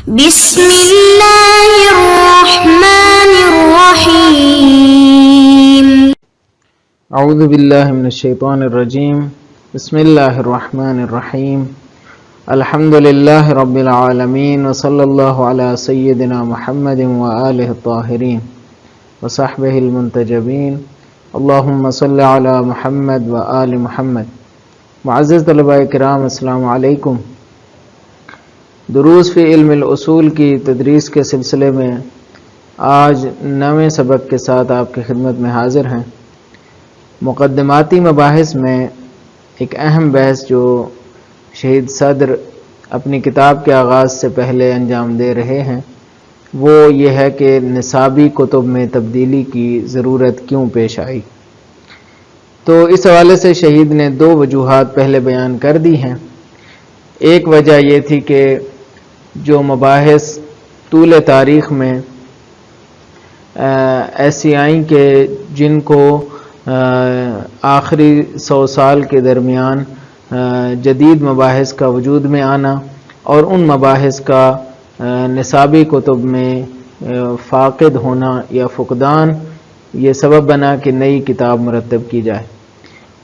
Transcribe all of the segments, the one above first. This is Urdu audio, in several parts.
بسم اللہ الرحمن الرحیم۔ اعوذ باللہ من الشیطان الرجیم، بسم اللہ الرحمن الرحیم، الحمد للہ رب العالمین، وصلی اللہ علی سیدنا محمد وآلہ الطاہرین وصحبہ المنتجبین، اللہم صلی علی محمد وآل محمد۔ معزز طلباء کرام، السلام علیکم۔ دروس فی علم الاصول کی تدریس کے سلسلے میں آج 9ویں سبق کے ساتھ آپ کی خدمت میں حاضر ہیں۔ مقدماتی مباحث میں ایک اہم بحث جو شہید صدر اپنی کتاب کے آغاز سے پہلے انجام دے رہے ہیں وہ یہ ہے کہ نصابی کتب میں تبدیلی کی ضرورت کیوں پیش آئی۔ تو اس حوالے سے شہید نے 2 وجوہات پہلے بیان کر دی ہیں۔ ایک وجہ یہ تھی کہ جو مباحث طول تاریخ میں ایسی آئیں کہ جن کو آخری 100 سال کے درمیان جدید مباحث کا وجود میں آنا اور ان مباحث کا نصابی کتب میں فاقد ہونا یا فقدان، یہ سبب بنا کہ نئی کتاب مرتب کی جائے۔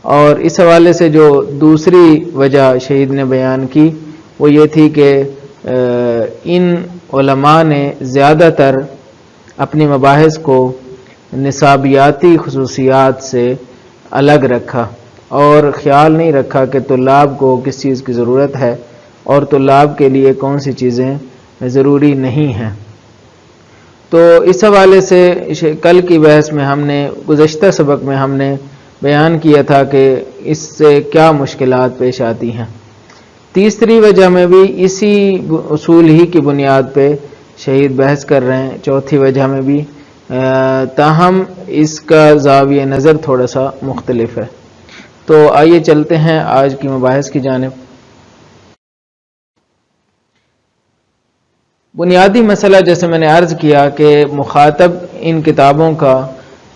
اور اس حوالے سے جو دوسری وجہ شہید نے بیان کی وہ یہ تھی کہ ان علماء نے زیادہ تر اپنی مباحث کو نصابیاتی خصوصیات سے الگ رکھا اور خیال نہیں رکھا کہ طلاب کو کس چیز کی ضرورت ہے اور طلاب کے لیے کون سی چیزیں ضروری نہیں ہیں۔ تو اس حوالے سے کل کی بحث میں ہم نے گزشتہ سبق میں ہم نے بیان کیا تھا کہ اس سے کیا مشکلات پیش آتی ہیں۔ تیسری وجہ میں بھی اسی اصول ہی کی بنیاد پہ شہید بحث کر رہے ہیں، چوتھی وجہ میں بھی، تاہم اس کا زاویہ نظر تھوڑا سا مختلف ہے۔ تو آئیے چلتے ہیں آج کی مباحث کی جانب۔ بنیادی مسئلہ جیسے میں نے عرض کیا کہ مخاطب ان کتابوں کا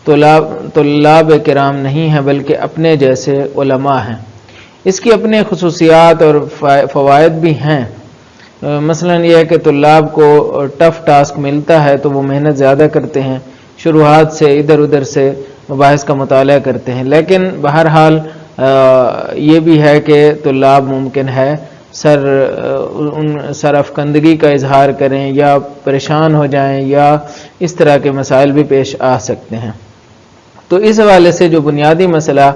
طلاب کرام نہیں ہیں بلکہ اپنے جیسے علماء ہیں۔ اس کی اپنے خصوصیات اور فوائد بھی ہیں۔ مثلا یہ ہے کہ طلاب کو ٹف ٹاسک ملتا ہے تو وہ محنت زیادہ کرتے ہیں، شروعات سے ادھر ادھر سے مباحث کا مطالعہ کرتے ہیں، لیکن بہرحال یہ بھی ہے کہ طلاب ممکن ہے سرافکندگی کا اظہار کریں یا پریشان ہو جائیں یا اس طرح کے مسائل بھی پیش آ سکتے ہیں۔ تو اس حوالے سے جو بنیادی مسئلہ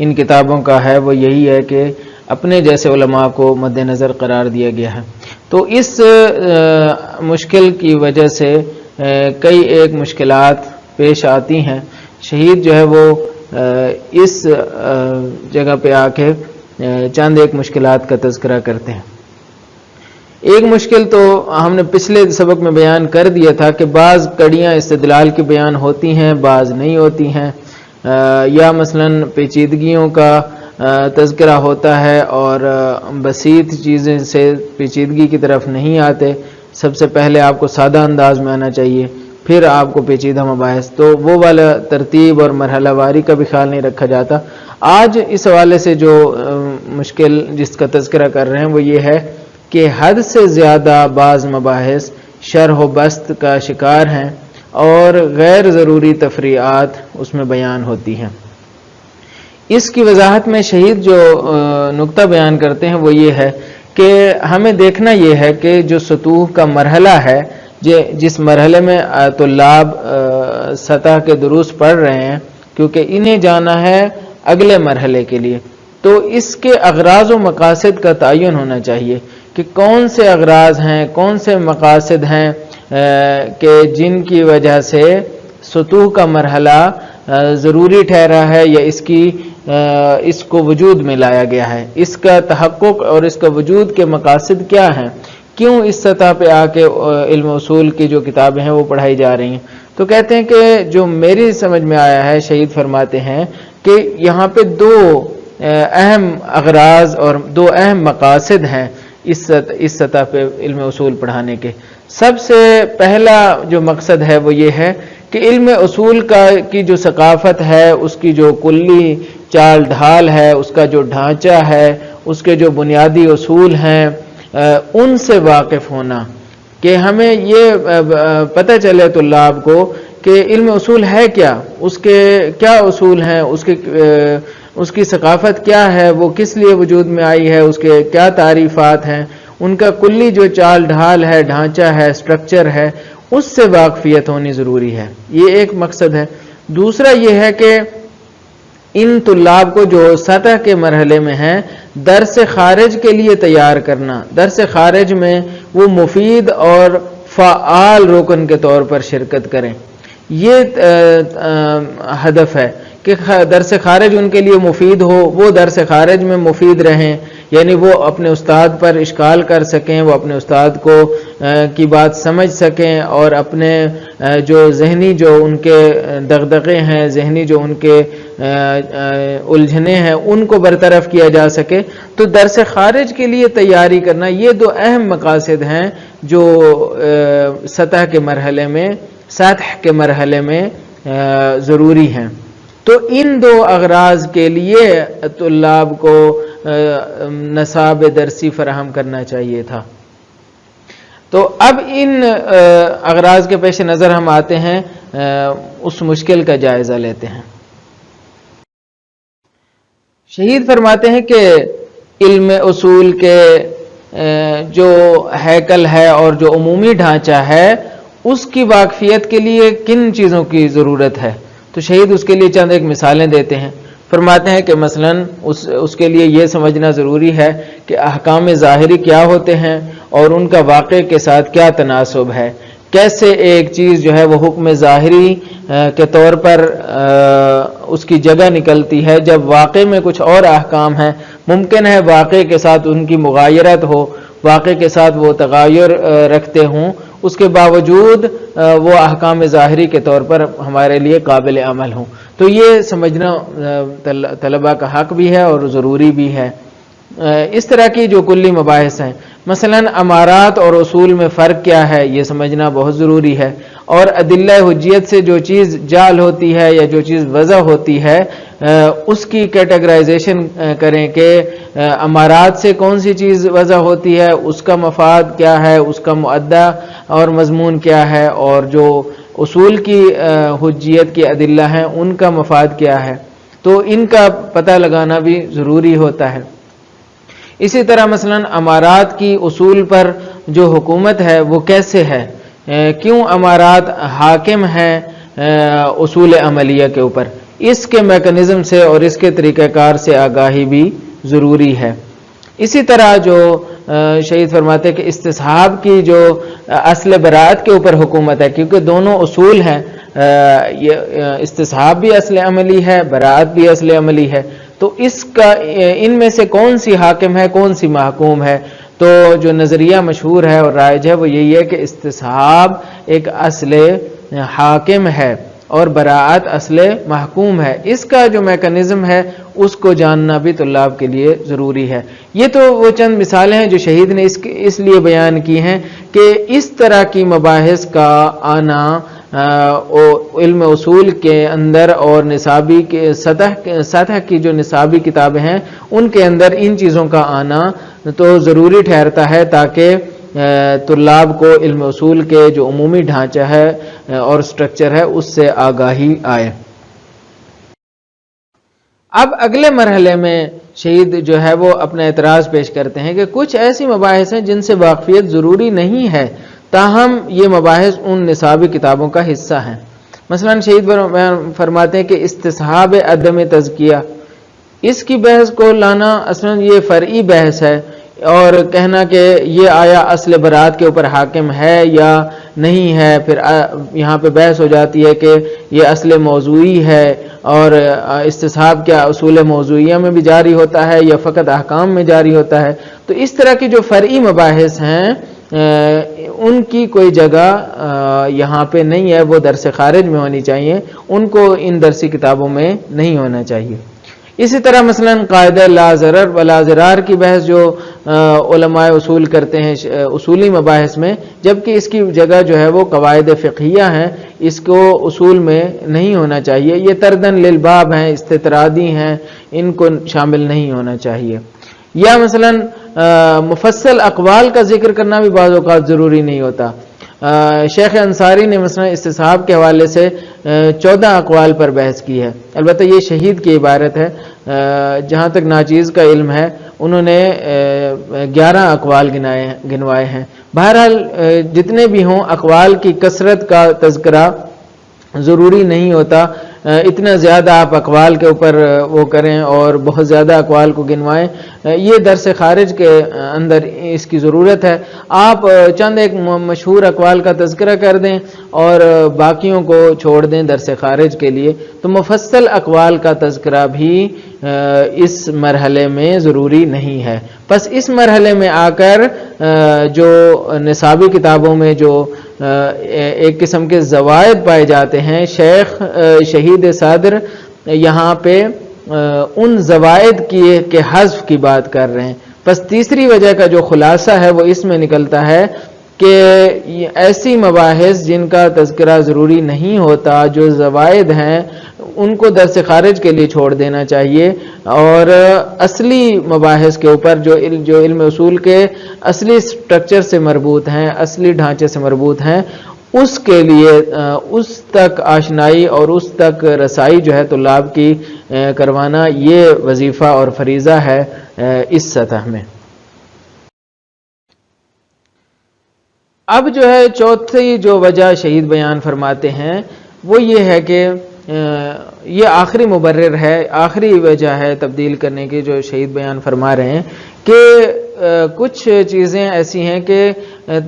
ان کتابوں کا ہے وہ یہی ہے کہ اپنے جیسے علماء کو مد نظر قرار دیا گیا ہے۔ تو اس مشکل کی وجہ سے کئی ایک مشکلات پیش آتی ہیں۔ شہید جو ہے وہ اس جگہ پہ آ کے چند ایک مشکلات کا تذکرہ کرتے ہیں۔ ایک مشکل تو ہم نے پچھلے سبق میں بیان کر دیا تھا کہ بعض کڑیاں استدلال کی بیان ہوتی ہیں، بعض نہیں ہوتی ہیں، یا مثلا پیچیدگیوں کا تذکرہ ہوتا ہے اور بسیط چیزیں سے پیچیدگی کی طرف نہیں آتے۔ سب سے پہلے آپ کو سادہ انداز میں آنا چاہیے، پھر آپ کو پیچیدہ مباحث، تو وہ والا ترتیب اور مرحلہ واری کا بھی خیال نہیں رکھا جاتا۔ آج اس حوالے سے جو مشکل جس کا تذکرہ کر رہے ہیں وہ یہ ہے کہ حد سے زیادہ بعض مباحث شرح و بسط کا شکار ہیں اور غیر ضروری تفریعات اس میں بیان ہوتی ہیں۔ اس کی وضاحت میں شہید جو نقطہ بیان کرتے ہیں وہ یہ ہے کہ ہمیں دیکھنا یہ ہے کہ جو سطوح کا مرحلہ ہے، جس مرحلے میں طلاب سطح کے دروس پڑھ رہے ہیں، کیونکہ انہیں جانا ہے اگلے مرحلے کے لیے، تو اس کے اغراض و مقاصد کا تعین ہونا چاہیے کہ کون سے اغراض ہیں، کون سے مقاصد ہیں کہ جن کی وجہ سے سطوح کا مرحلہ ضروری ٹھہرا ہے یا اس کو وجود میں لایا گیا ہے، اس کا تحقق اور اس کا وجود کے مقاصد کیا ہیں، کیوں اس سطح پہ آ کے علم اصول کی جو کتابیں ہیں وہ پڑھائی جا رہی ہیں۔ تو کہتے ہیں کہ جو میری سمجھ میں آیا ہے، شہید فرماتے ہیں کہ یہاں پہ 2 اہم اغراض اور 2 اہم مقاصد ہیں اس سطح پہ علم اصول پڑھانے کے۔ سب سے پہلا جو مقصد ہے وہ یہ ہے کہ علم اصول کی جو ثقافت ہے، اس کی جو کلی چال ڈھال ہے، اس کا جو ڈھانچہ ہے، اس کے جو بنیادی اصول ہیں، ان سے واقف ہونا، کہ ہمیں یہ پتہ چلے طلاب کو کہ علم اصول ہے کیا، اس کے کیا اصول ہیں، اس کی ثقافت کیا ہے، وہ کس لیے وجود میں آئی ہے، اس کے کیا تعریفات ہیں، ان کا کلی جو چال ڈھال ہے، ڈھانچہ ہے، سٹرکچر ہے، اس سے واقفیت ہونی ضروری ہے۔ یہ ایک مقصد ہے۔ دوسرا یہ ہے کہ ان طلاب کو جو سطح کے مرحلے میں ہیں درس خارج کے لیے تیار کرنا، درس خارج میں وہ مفید اور فعال رکن کے طور پر شرکت کریں، یہ ہدف ہے کہ درس خارج ان کے لیے مفید ہو، وہ درس خارج میں مفید رہیں، یعنی وہ اپنے استاد پر اشکال کر سکیں، وہ اپنے استاد کو کی بات سمجھ سکیں، اور اپنے جو ذہنی جو ان کے دغدغے ہیں، ذہنی جو ان کے الجھنے ہیں، ان کو برطرف کیا جا سکے۔ تو درس خارج کے لیے تیاری کرنا، یہ دو اہم مقاصد ہیں جو سطح کے مرحلے میں ضروری ہیں۔ تو ان دو اغراض کے لیے طلاب کو نصاب درسی فراہم کرنا چاہیے تھا۔ تو اب ان اغراض کے پیش نظر ہم آتے ہیں، اس مشکل کا جائزہ لیتے ہیں۔ شہید فرماتے ہیں کہ علم اصول کے جو ہیکل ہے اور جو عمومی ڈھانچہ ہے، اس کی واقفیت کے لیے کن چیزوں کی ضرورت ہے؟ تو شہید اس کے لیے چند ایک مثالیں دیتے ہیں۔ فرماتے ہیں کہ مثلا اس کے لیے یہ سمجھنا ضروری ہے کہ احکام ظاہری کیا ہوتے ہیں اور ان کا واقع کے ساتھ کیا تناسب ہے، کیسے ایک چیز جو ہے وہ حکم ظاہری کے طور پر اس کی جگہ نکلتی ہے جب واقع میں کچھ اور احکام ہیں۔ ممکن ہے واقع کے ساتھ ان کی مغایرت ہو، واقع کے ساتھ وہ تغایر رکھتے ہوں، اس کے باوجود وہ احکام ظاہری کے طور پر ہمارے لیے قابل عمل ہوں۔ تو یہ سمجھنا طلباء کا حق بھی ہے اور ضروری بھی ہے۔ اس طرح کی جو کلی مباحث ہیں، مثلا امارات اور اصول میں فرق کیا ہے، یہ سمجھنا بہت ضروری ہے۔ اور ادلہ حجیت سے جو چیز جعل ہوتی ہے یا جو چیز وضع ہوتی ہے، اس کی کیٹیگرائزیشن کریں کہ امارات سے کون سی چیز وضع ہوتی ہے، اس کا مفاد کیا ہے، اس کا مؤدہ اور مضمون کیا ہے، اور جو اصول کی حجیت کی ادلہ ہیں ان کا مفاد کیا ہے۔ تو ان کا پتہ لگانا بھی ضروری ہوتا ہے۔ اسی طرح مثلا امارات کی اصول پر جو حکومت ہے وہ کیسے ہے، کیوں امارات حاکم ہیں اصول عملیہ کے اوپر، اس کے میکانزم سے اور اس کے طریقہ کار سے آگاہی بھی ضروری ہے۔ اسی طرح جو شہید فرماتے ہیں کہ استصحاب کی جو اصل براءت کے اوپر حکومت ہے، کیونکہ دونوں اصول ہیں، یہ استصحاب بھی اصل عملی ہے، براءت بھی اصل عملی ہے، تو اس کا ان میں سے کون سی حاکم ہے، کون سی محکوم ہے؟ تو جو نظریہ مشہور ہے اور رائج ہے وہ یہی ہے کہ استصحاب ایک اصل حاکم ہے اور براءت اصل محکوم ہے۔ اس کا جو میکانزم ہے اس کو جاننا بھی طلاب کے لیے ضروری ہے۔ یہ تو وہ چند مثالیں ہیں جو شہید نے اس لیے بیان کی ہیں کہ اس طرح کی مباحث کا آنا علم اصول کے اندر اور نصابی کے سطح کی جو نصابی کتابیں ہیں ان کے اندر ان چیزوں کا آنا تو ضروری ٹھہرتا ہے تاکہ طلاب کو علم اصول کے جو عمومی ڈھانچہ ہے اور سٹرکچر ہے اس سے آگاہی آئے۔ اب اگلے مرحلے میں شہید جو ہے وہ اپنا اعتراض پیش کرتے ہیں کہ کچھ ایسی مباحث ہیں جن سے واقفیت ضروری نہیں ہے، تاہم یہ مباحث ان نصابی کتابوں کا حصہ ہیں۔ مثلا شہید فرماتے ہیں کہ استصحاب عدم تزکیہ، اس کی بحث کو لانا اصلا یہ فرعی بحث ہے، اور کہنا کہ یہ آیا اصل برات کے اوپر حاکم ہے یا نہیں ہے، پھر یہاں پہ بحث ہو جاتی ہے کہ یہ اصل موضوعی ہے، اور استصحاب کیا اصول موضوعیہ میں بھی جاری ہوتا ہے یا فقط احکام میں جاری ہوتا ہے۔ تو اس طرح کی جو فرعی مباحث ہیں ان کی کوئی جگہ یہاں پہ نہیں ہے، وہ درس خارج میں ہونی چاہیے، ان کو ان درسی کتابوں میں نہیں ہونا چاہیے۔ اسی طرح مثلا قاعدہ لا ضرر ولا ضرار کی بحث جو علماء اصول کرتے ہیں اصولی مباحث میں، جبکہ اس کی جگہ جو ہے وہ قواعد فقہیہ ہیں، اس کو اصول میں نہیں ہونا چاہیے، یہ تردن للباب ہیں، استطرادی ہیں، ان کو شامل نہیں ہونا چاہیے۔ یا مثلا مفصل اقوال کا ذکر کرنا بھی بعض اوقات ضروری نہیں ہوتا. شیخ انصاری نے مثلا استصحاب کے حوالے سے 14 اقوال پر بحث کی ہے. البتہ یہ شہید کی عبارت ہے. جہاں تک ناچیز کا علم ہے انہوں نے 11 اقوال گنوائے ہیں. بہرحال جتنے بھی ہوں اقوال کی کثرت کا تذکرہ ضروری نہیں ہوتا. اتنا زیادہ آپ اقوال کے اوپر وہ کریں اور بہت زیادہ اقوال کو گنوائیں، یہ درس خارج کے اندر اس کی ضرورت ہے. آپ چند ایک مشہور اقوال کا تذکرہ کر دیں اور باقیوں کو چھوڑ دیں درس خارج کے لیے. تو مفصل اقوال کا تذکرہ بھی اس مرحلے میں ضروری نہیں ہے. بس اس مرحلے میں آ کر جو نصابی کتابوں میں جو ایک قسم کے زوائد پائے جاتے ہیں، شیخ شہید صدر یہاں پہ ان زوائد کے حذف کی بات کر رہے ہیں. بس تیسری وجہ کا جو خلاصہ ہے وہ اس میں نکلتا ہے کہ ایسی مباحث جن کا تذکرہ ضروری نہیں ہوتا، جو زوائد ہیں، ان کو درس خارج کے لیے چھوڑ دینا چاہیے، اور اصلی مباحث کے اوپر جو علم اصول کے اصلی سٹرکچر سے مربوط ہیں، اصلی ڈھانچے سے مربوط ہیں، اس کے لیے اس تک آشنائی اور اس تک رسائی جو ہے طلاب کی کروانا، یہ وظیفہ اور فریضہ ہے اس سطح میں. اب جو ہے چوتھی جو وجہ شہید بیان فرماتے ہیں وہ یہ ہے کہ یہ آخری مبرر ہے، آخری وجہ ہے تبدیل کرنے کی جو شہید بیان فرما رہے ہیں کہ کچھ چیزیں ایسی ہیں کہ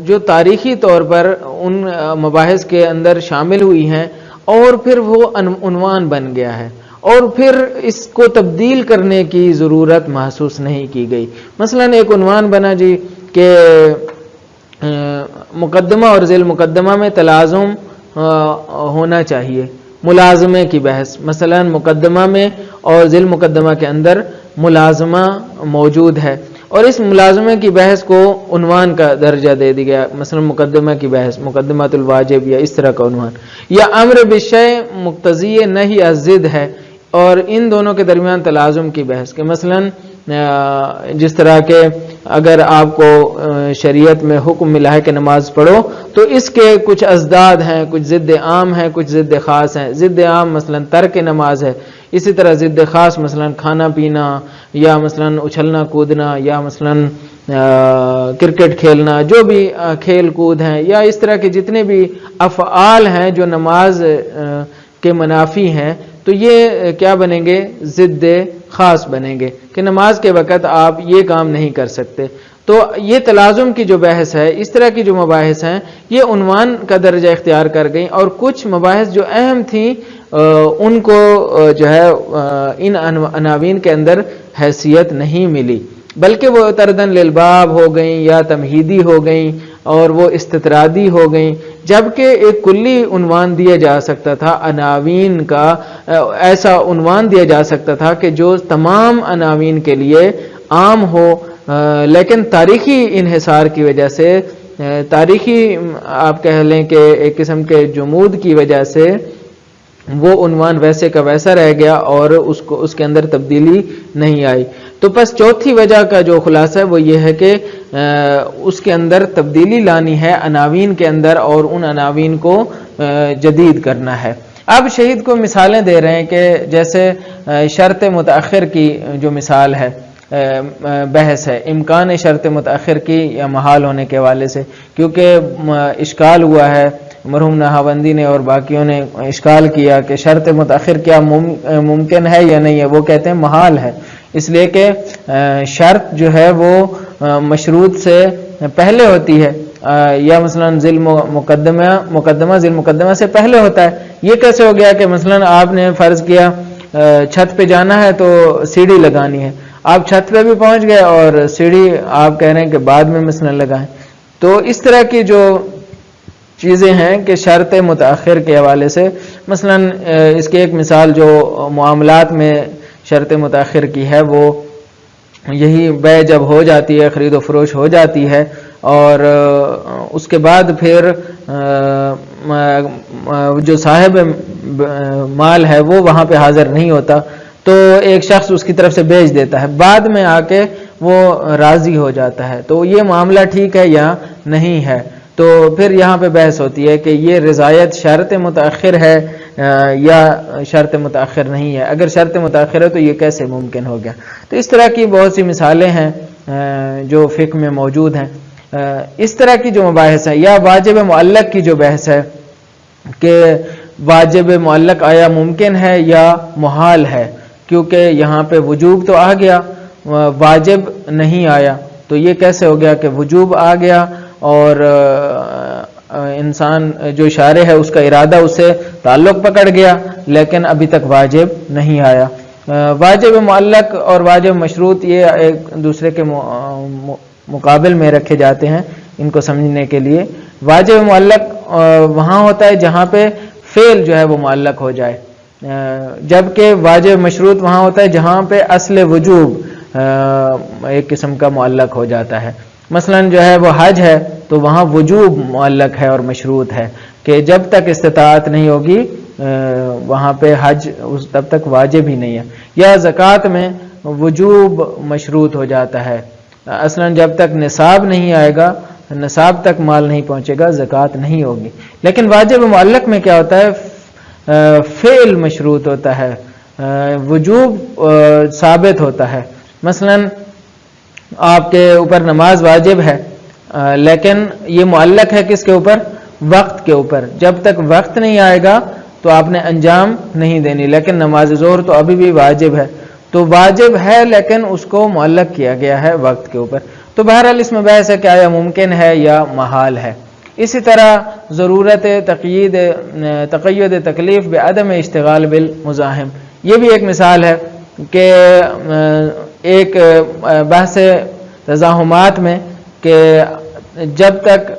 جو تاریخی طور پر ان مباحث کے اندر شامل ہوئی ہیں اور پھر وہ عنوان بن گیا ہے اور پھر اس کو تبدیل کرنے کی ضرورت محسوس نہیں کی گئی. مثلا ایک عنوان بنا جی کہ مقدمہ اور ذیل مقدمہ میں تلازم ہونا چاہیے، ملازمے کی بحث. مثلا مقدمہ میں اور ذیل مقدمہ کے اندر ملازمہ موجود ہے اور اس ملازمے کی بحث کو عنوان کا درجہ دے دیا گیا. مثلا مقدمہ کی بحث مقدمۃ الواجب یا اس طرح کا عنوان، یا امر بالشیء مقتضی نہی الضد ہے اور ان دونوں کے درمیان تلازم کی بحث کہ مثلا جس طرح کہ اگر آپ کو شریعت میں حکم ملا ہے کہ نماز پڑھو تو اس کے کچھ ازداد ہیں، کچھ ضد عام ہیں، کچھ ضد خاص ہیں. ضد عام مثلا ترک نماز ہے، اسی طرح ضد خاص مثلا کھانا پینا یا مثلا اچھلنا کودنا یا مثلا کرکٹ کھیلنا، جو بھی کھیل کود ہیں یا اس طرح کے جتنے بھی افعال ہیں جو نماز کے منافی ہیں، تو یہ کیا بنیں گے؟ ضد خاص بنیں گے کہ نماز کے وقت آپ یہ کام نہیں کر سکتے. تو یہ تلازم کی جو بحث ہے، اس طرح کی جو مباحث ہیں، یہ عنوان کا درجہ اختیار کر گئیں اور کچھ مباحث جو اہم تھیں ان کو جو ہے ان عناوین کے اندر حیثیت نہیں ملی، بلکہ وہ تردن للباب ہو گئیں یا تمہیدی ہو گئیں اور وہ استطرادی ہو گئیں، جبکہ ایک کلی عنوان دیا جا سکتا تھا عناوین کا، ایسا عنوان دیا جا سکتا تھا کہ جو تمام عناوین کے لیے عام ہو، لیکن تاریخی انحصار کی وجہ سے، تاریخی آپ کہہ لیں کہ ایک قسم کے جمود کی وجہ سے وہ عنوان ویسے کا ویسا رہ گیا اور اس کے اندر تبدیلی نہیں آئی. تو بس چوتھی وجہ کا جو خلاصہ ہے وہ یہ ہے کہ اس کے اندر تبدیلی لانی ہے عناوین کے اندر اور ان عناوین کو جدید کرنا ہے. اب شہید کو مثالیں دے رہے ہیں کہ جیسے شرط متأخر کی جو مثال ہے، بحث ہے امکان شرط متأخر کی یا محال ہونے کے حوالے سے، کیونکہ اشکال ہوا ہے، مرحوم نہاوندی نے اور باقیوں نے اشکال کیا کہ شرط متأخر کیا ممکن ہے یا نہیں ہے. وہ کہتے ہیں محال ہے، اس لیے کہ شرط جو ہے وہ مشروط سے پہلے ہوتی ہے، یا مثلا ذیل مقدمہ ذیل مقدمہ سے پہلے ہوتا ہے. یہ کیسے ہو گیا کہ مثلا آپ نے فرض کیا چھت پہ جانا ہے تو سیڑھی لگانی ہے، آپ چھت پہ بھی پہنچ گئے اور سیڑھی آپ کہہ رہے ہیں کہ بعد میں مثلا لگائیں. تو اس طرح کی جو چیزیں ہیں کہ شرط متأخر کے حوالے سے، مثلا اس کی ایک مثال جو معاملات میں شرط متأخر کی ہے، وہ یہی بیع جب ہو جاتی ہے، خرید و فروش ہو جاتی ہے اور اس کے بعد پھر جو صاحب مال ہے وہ وہاں پہ حاضر نہیں ہوتا تو ایک شخص اس کی طرف سے بیچ دیتا ہے، بعد میں آ کے وہ راضی ہو جاتا ہے، تو یہ معاملہ ٹھیک ہے یا نہیں ہے؟ تو پھر یہاں پہ بحث ہوتی ہے کہ یہ رضایت شرط متأخر ہے یا شرط متأخر نہیں ہے۔ اگر شرط متأخر ہے تو یہ کیسے ممکن ہو گیا؟ تو اس طرح کی بہت سی مثالیں ہیں جو فقہ میں موجود ہیں۔ اس طرح کی جو مباحث ہیں، یا واجب معلق کی جو بحث ہے کہ واجب معلق آیا ممکن ہے یا محال ہے، کیونکہ یہاں پہ وجوب تو آ گیا، واجب نہیں آیا، تو یہ کیسے ہو گیا کہ وجوب آ گیا اور انسان جو شارع ہے اس کا ارادہ اس سے تعلق پکڑ گیا لیکن ابھی تک واجب نہیں آیا۔ واجب معلق اور واجب مشروط یہ ایک دوسرے کے مقابل میں رکھے جاتے ہیں ان کو سمجھنے کے لیے۔ واجب معلق وہاں ہوتا ہے جہاں پہ فعل جو ہے وہ معلق ہو جائے، جبکہ واجب مشروط وہاں ہوتا ہے جہاں پہ اصل وجوب ایک قسم کا معلق ہو جاتا ہے۔ مثلا جو ہے وہ حج ہے تو وہاں وجوب معلق ہے اور مشروط ہے کہ جب تک استطاعت نہیں ہوگی وہاں پہ حج تب تک واجب ہی نہیں ہے۔ یا زکوٰۃ میں وجوب مشروط ہو جاتا ہے، اصلا جب تک نصاب نہیں آئے گا، نصاب تک مال نہیں پہنچے گا، زکوٰۃ نہیں ہوگی۔ لیکن واجب معلق میں کیا ہوتا ہے؟ فعل مشروط ہوتا ہے، وجوب ثابت ہوتا ہے۔ مثلا آپ کے اوپر نماز واجب ہے لیکن یہ معلق ہے کس کے اوپر؟ وقت کے اوپر۔ جب تک وقت نہیں آئے گا تو آپ نے انجام نہیں دینی، لیکن نماز ظہر تو ابھی بھی واجب ہے، تو واجب ہے لیکن اس کو معلق کیا گیا ہے وقت کے اوپر۔ تو بہرحال اس میں بحث ہے کہ آیا ممکن ہے یا محال ہے۔ اسی طرح ضرورت تقید تکلیف بعدم اشتغال بالمزاحم، یہ بھی ایک مثال ہے کہ ایک بحث تزاحمات میں کہ جب تک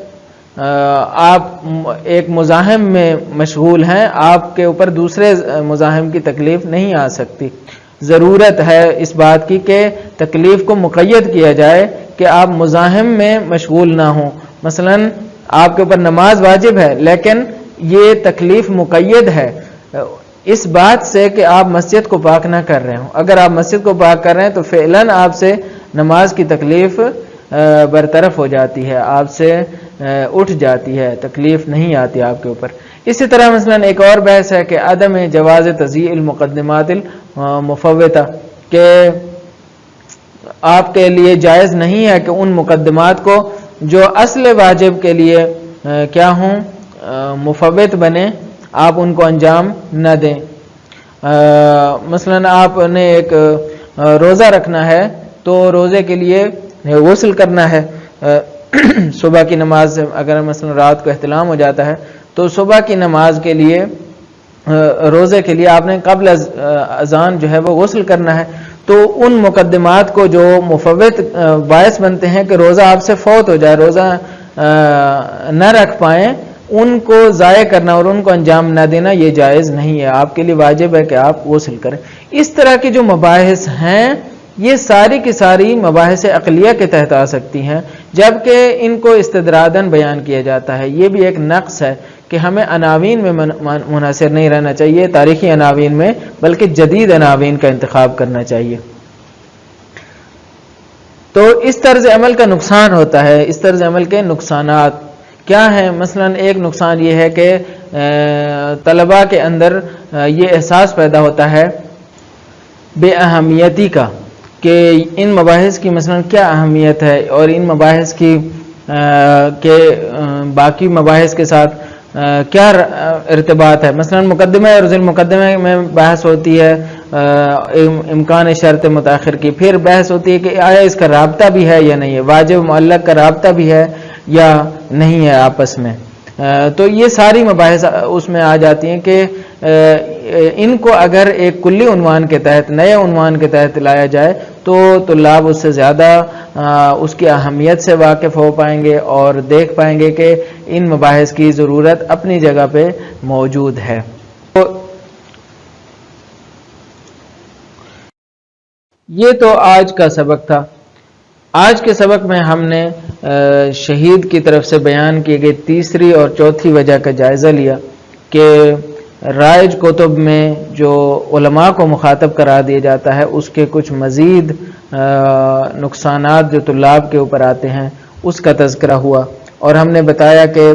آپ ایک مزاحم میں مشغول ہیں آپ کے اوپر دوسرے مزاحم کی تکلیف نہیں آ سکتی۔ ضرورت ہے اس بات کی کہ تکلیف کو مقید کیا جائے کہ آپ مزاحم میں مشغول نہ ہوں۔ مثلا آپ کے اوپر نماز واجب ہے لیکن یہ تکلیف مقید ہے اس بات سے کہ آپ مسجد کو پاک نہ کر رہے ہوں۔ اگر آپ مسجد کو پاک کر رہے ہیں تو فعلاً آپ سے نماز کی تکلیف برطرف ہو جاتی ہے، آپ سے اٹھ جاتی ہے، تکلیف نہیں آتی آپ کے اوپر۔ اسی طرح مثلا ایک اور بحث ہے کہ عدم جواز تضییع المقدمات المفوتہ، کہ آپ کے لیے جائز نہیں ہے کہ ان مقدمات کو جو اصل واجب کے لیے کیا ہوں مفوت بنے، آپ ان کو انجام نہ دیں۔ مثلا آپ نے ایک روزہ رکھنا ہے تو روزے کے لیے غسل کرنا ہے، صبح کی نماز اگر مثلا رات کو احتلام ہو جاتا ہے تو صبح کی نماز کے لیے روزے کے لیے آپ نے قبل اذان جو ہے وہ غسل کرنا ہے، تو ان مقدمات کو جو مفوت باعث بنتے ہیں کہ روزہ آپ سے فوت ہو جائے، روزہ نہ رکھ پائیں، ان کو ضائع کرنا اور ان کو انجام نہ دینا یہ جائز نہیں ہے، آپ کے لیے واجب ہے کہ آپ غسل کریں۔ اس طرح کی جو مباحث ہیں یہ ساری کی ساری مباحث عقلیہ کے تحت آ سکتی ہیں، جبکہ ان کو استدراداً بیان کیا جاتا ہے۔ یہ بھی ایک نقص ہے کہ ہمیں عناوین میں منحصر نہیں رہنا چاہیے، تاریخی عناوین میں، بلکہ جدید عناوین کا انتخاب کرنا چاہیے۔ تو اس طرز عمل کا نقصان ہوتا ہے، اس طرز عمل کے نقصانات کیا ہیں؟ مثلا ایک نقصان یہ ہے کہ طلباء کے اندر یہ احساس پیدا ہوتا ہے بے اہمیتی کا کہ ان مباحث کی مثلا کیا اہمیت ہے اور ان مباحث کی کہ باقی مباحث کے ساتھ کیا ارتباط ہے۔ مثلا مقدمہ اور ذیل مقدمہ میں بحث ہوتی ہے امکان شرط متاخر کی، پھر بحث ہوتی ہے کہ آیا اس کا رابطہ بھی ہے یا نہیں ہے، واجب معلق کا رابطہ بھی ہے یا نہیں ہے آپس میں۔ تو یہ ساری مباحث اس میں آ جاتی ہیں کہ ان کو اگر ایک کلی عنوان کے تحت، نئے عنوان کے تحت لایا جائے تو طلاب اس سے زیادہ اس کی اہمیت سے واقف ہو پائیں گے اور دیکھ پائیں گے کہ ان مباحث کی ضرورت اپنی جگہ پہ موجود ہے۔ یہ تو آج کا سبق تھا۔ آج کے سبق میں ہم نے شہید کی طرف سے بیان کی گئی تیسری اور چوتھی وجہ کا جائزہ لیا کہ رائج کتب میں جو علماء کو مخاطب قرار دیا جاتا ہے اس کے کچھ مزید نقصانات جو طلاب کے اوپر آتے ہیں اس کا تذکرہ ہوا، اور ہم نے بتایا کہ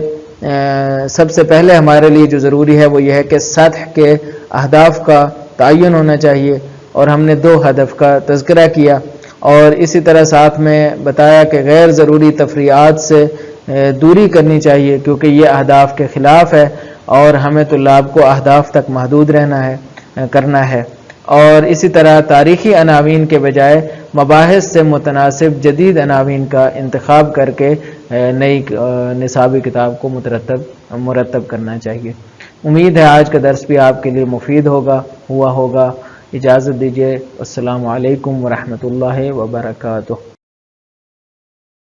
سب سے پہلے ہمارے لیے جو ضروری ہے وہ یہ ہے کہ سطح کے اہداف کا تعین ہونا چاہیے، اور ہم نے 2 ہدف کا تذکرہ کیا، اور اسی طرح ساتھ میں بتایا کہ غیر ضروری تفریعات سے دوری کرنی چاہیے کیونکہ یہ اہداف کے خلاف ہے، اور ہمیں طلاب کو اہداف تک محدود کرنا ہے، اور اسی طرح تاریخی عناوین کے بجائے مباحث سے متناسب جدید عناوین کا انتخاب کر کے نئی نصابی کتاب کو مرتب کرنا چاہیے۔ امید ہے آج کا درس بھی آپ کے لیے مفید ہوا ہوگا۔ اجازت دیجیے، السلام علیکم ورحمۃ اللہ وبرکاتہ۔